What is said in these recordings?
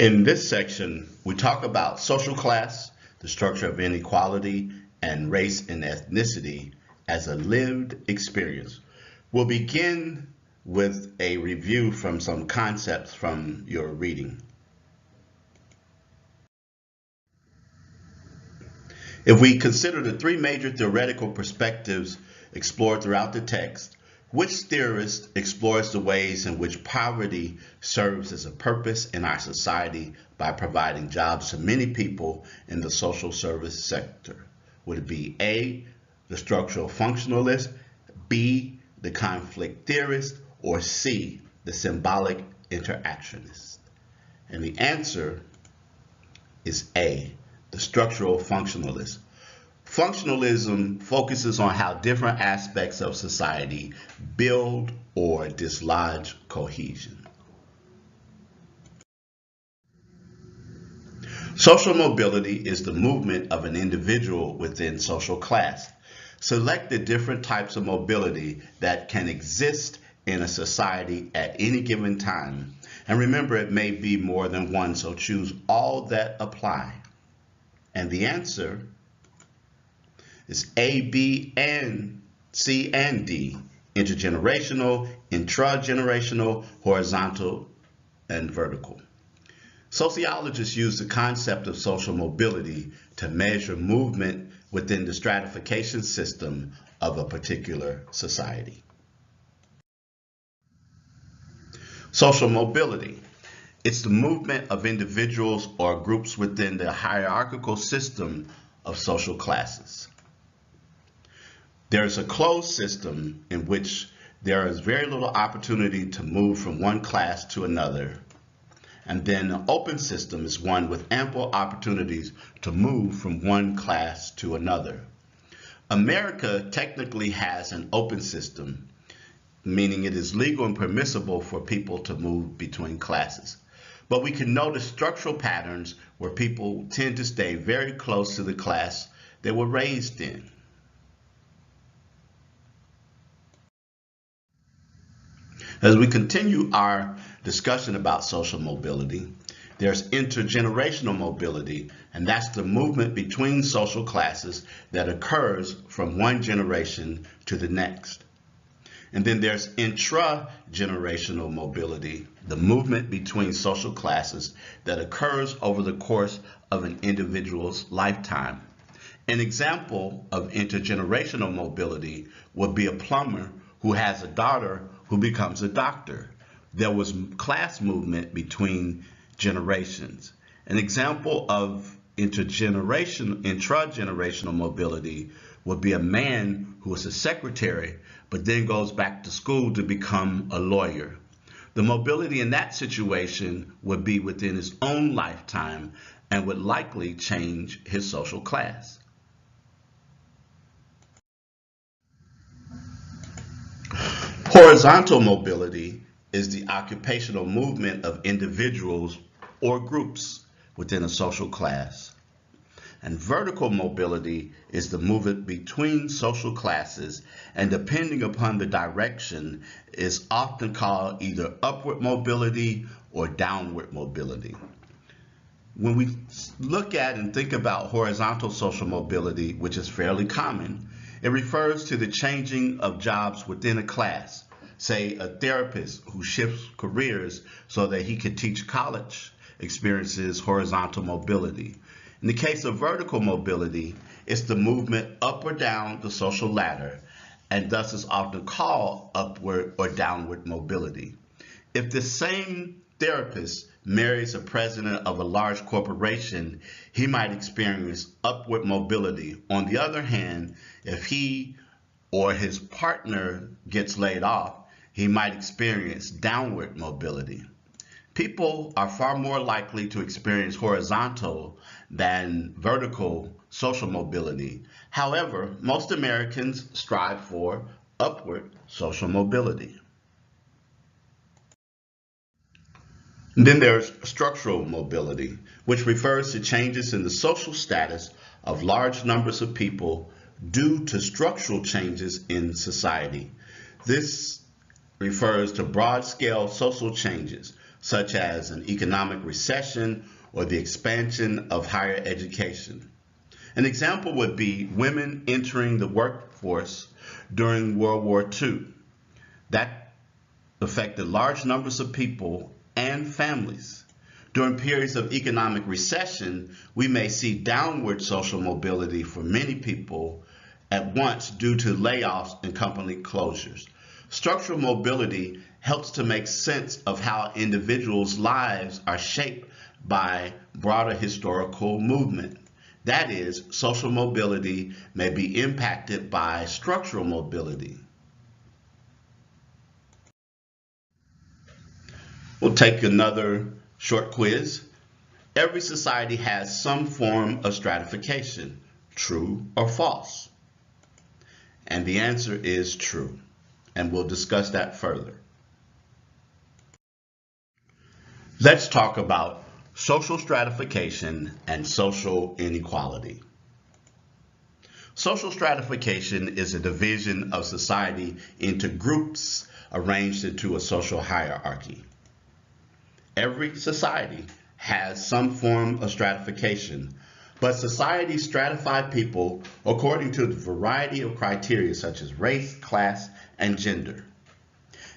In this section, we talk about social class, the structure of inequality, and race and ethnicity as a lived experience. We'll begin with a review from some concepts from your reading. If we consider the three major theoretical perspectives explored throughout the text, which theorist explores the ways in which poverty serves as a purpose in our society by providing jobs to many people in the social service sector? Would it be A, the structural functionalist, B, the conflict theorist, or C, the symbolic interactionist? And the answer is A, the structural functionalist. Functionalism focuses on how different aspects of society build or dislodge cohesion. Social mobility is the movement of an individual within social class. Select the different types of mobility that can exist in a society at any given time. And remember, it may be more than one, so choose all that apply. And the answer is A, B, and C, and D: intergenerational, intragenerational, horizontal, and vertical. Sociologists use the concept of social mobility to measure movement within the stratification system of a particular society. Social mobility. It's the movement of individuals or groups within the hierarchical system of social classes. There is a closed system in which there is very little opportunity to move from one class to another. And then an open system is one with ample opportunities to move from one class to another. America technically has an open system, meaning it is legal and permissible for people to move between classes. But we can notice structural patterns where people tend to stay very close to the class they were raised in. As we continue our discussion about social mobility, there's intergenerational mobility, and that's the movement between social classes that occurs from one generation to the next. And then there's intragenerational mobility, the movement between social classes that occurs over the course of an individual's lifetime. An example of intergenerational mobility would be a plumber who has a daughter who becomes a doctor. There was class movement between generations. An example of intragenerational mobility would be a man who is a secretary but then goes back to school to become a lawyer. The mobility in that situation would be within his own lifetime and would likely change his social class. Horizontal mobility is the occupational movement of individuals or groups within a social class. And vertical mobility is the movement between social classes, and depending upon the direction, is often called either upward mobility or downward mobility. When we look at and think about horizontal social mobility, which is fairly common, it refers to the changing of jobs within a class. Say a therapist who shifts careers so that he can teach college experiences horizontal mobility. In the case of vertical mobility, it's the movement up or down the social ladder, and thus is often called upward or downward mobility. If the same therapist marries a president of a large corporation, he might experience upward mobility. On the other hand, if he or his partner gets laid off, he might experience downward mobility. People are far more likely to experience horizontal than vertical social mobility. However, most Americans strive for upward social mobility. And then there's structural mobility, which refers to changes in the social status of large numbers of people due to structural changes in society. This refers to broad-scale social changes. such as an economic recession or the expansion of higher education. An example would be women entering the workforce during World War II. That affected large numbers of people and families. During periods of economic recession, we may see downward social mobility for many people at once due to layoffs and company closures. Structural mobility helps to make sense of how individuals' lives are shaped by broader historical movement. That is, social mobility may be impacted by structural mobility. We'll take another short quiz. Every society has some form of stratification, true or false? And the answer is true, and we'll discuss that further. Let's talk about social stratification and social inequality. Social stratification is a division of society into groups arranged into a social hierarchy. Every society has some form of stratification, but societies stratify people according to a variety of criteria such as race, class, and gender.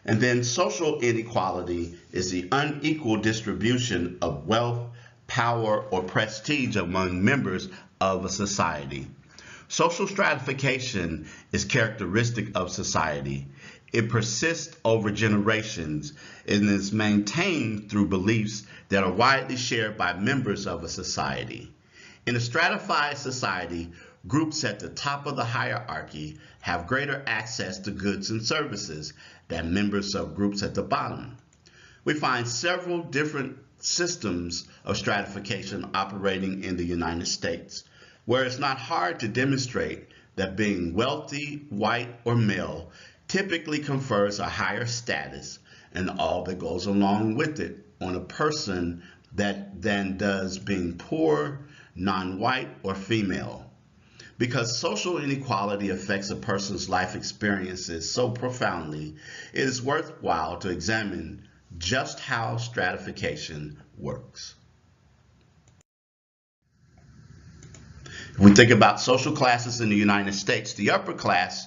And then social inequality is the unequal distribution of wealth, power, or prestige among members of a society. Social stratification is characteristic of society. It persists over generations and is maintained through beliefs that are widely shared by members of a society. In a stratified society, groups at the top of the hierarchy have greater access to goods and services than members of groups at the bottom. We find several different systems of stratification operating in the United States, where it's not hard to demonstrate that being wealthy, white, or male typically confers a higher status and all that goes along with it on a person than does being poor, non-white, or female. Because social inequality affects a person's life experiences so profoundly, it is worthwhile to examine just how stratification works. If we think about social classes in the United States, the upper class,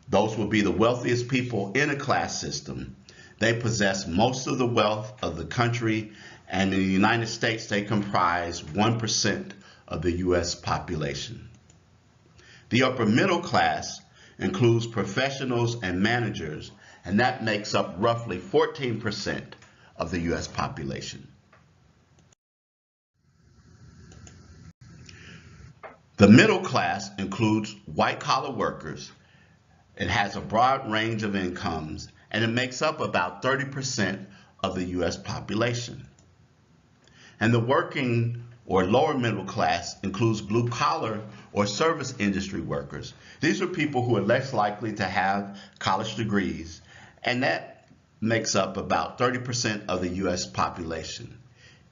those will be the wealthiest people in a class system. They possess most of the wealth of the country, and in the United States, they comprise 1% of the U.S. population. The upper middle class includes professionals and managers, and that makes up roughly 14% of the U.S. population. The middle class includes white-collar workers. It has a broad range of incomes, and it makes up about 30% of the U.S. population. And the working or lower middle class includes blue-collar or service industry workers. These are people who are less likely to have college degrees, and that makes up about 30% of the U.S. population.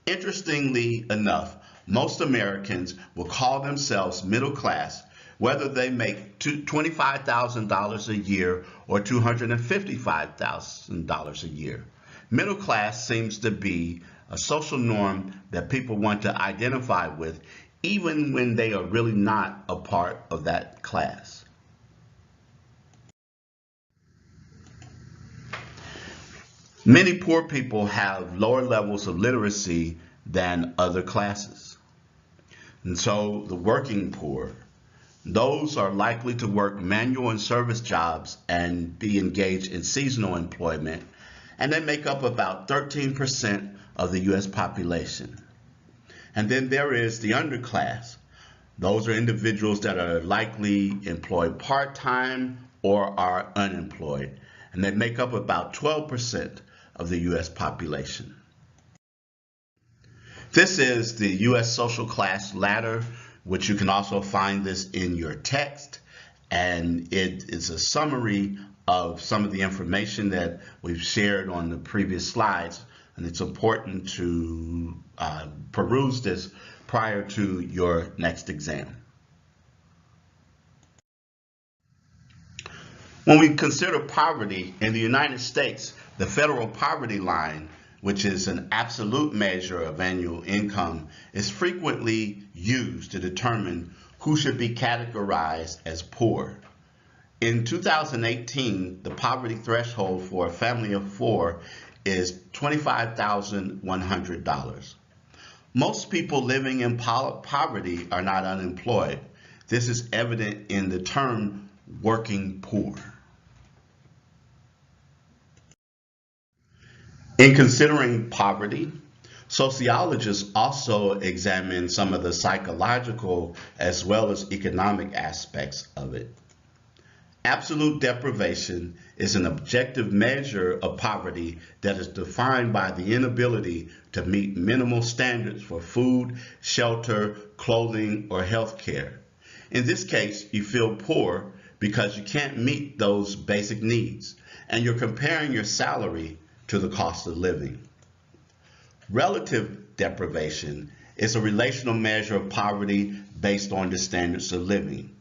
Interestingly enough, most Americans will call themselves middle class whether they make $25,000 a year or $255,000 a year. Middle class seems to be a social norm that people want to identify with, even when they are really not a part of that class. Many poor people have lower levels of literacy than other classes. And so the working poor, those are likely to work manual and service jobs and be engaged in seasonal employment, and they make up about 13% of the U.S. population. And then there is the underclass. Those are individuals that are likely employed part-time or are unemployed, and they make up about 12% of the U.S. population. This is the U.S. social class ladder, which you can also find this in your text, and it is a summary of some of the information that we've shared on the previous slides, and it's important to peruse this prior to your next exam. When we consider poverty in the United States, the federal poverty line which is an absolute measure of annual income, is frequently used to determine who should be categorized as poor. In 2018, the poverty threshold for a family of four is $25,100. Most people living in poverty are not unemployed. This is evident in the term working poor. In considering poverty, sociologists also examine some of the psychological as well as economic aspects of it. Absolute deprivation is an objective measure of poverty that is defined by the inability to meet minimal standards for food, shelter, clothing, or health care. In this case, you feel poor because you can't meet those basic needs, and you're comparing your salary to the cost of living. Relative deprivation is a relational measure of poverty based on the standards of living.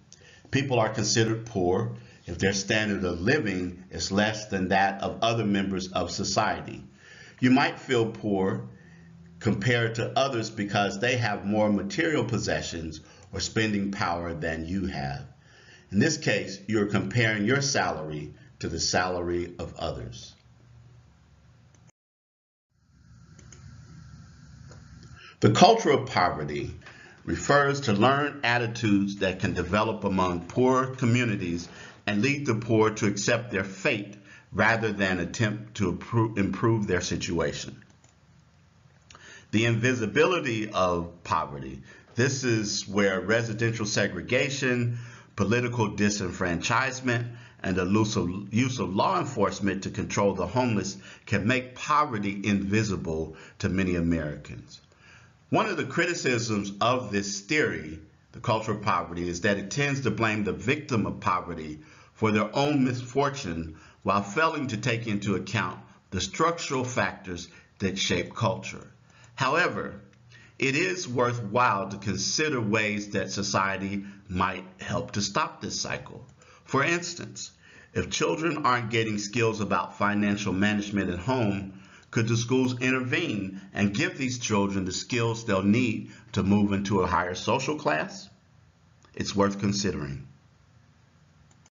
People are considered poor if their standard of living is less than that of other members of society. You might feel poor compared to others because they have more material possessions or spending power than you have. In this case, you're comparing your salary to the salary of others. The culture of poverty refers to learned attitudes that can develop among poor communities and lead the poor to accept their fate rather than attempt to improve their situation. The invisibility of poverty. This is where residential segregation, political disenfranchisement, and the use of law enforcement to control the homeless can make poverty invisible to many Americans. One of the criticisms of this theory, the culture of poverty, is that it tends to blame the victim of poverty for their own misfortune while failing to take into account the structural factors that shape culture. However, it is worthwhile to consider ways that society might help to stop this cycle. For instance, if children aren't getting skills about financial management at home, could the schools intervene and give these children the skills they'll need to move into a higher social class? It's worth considering.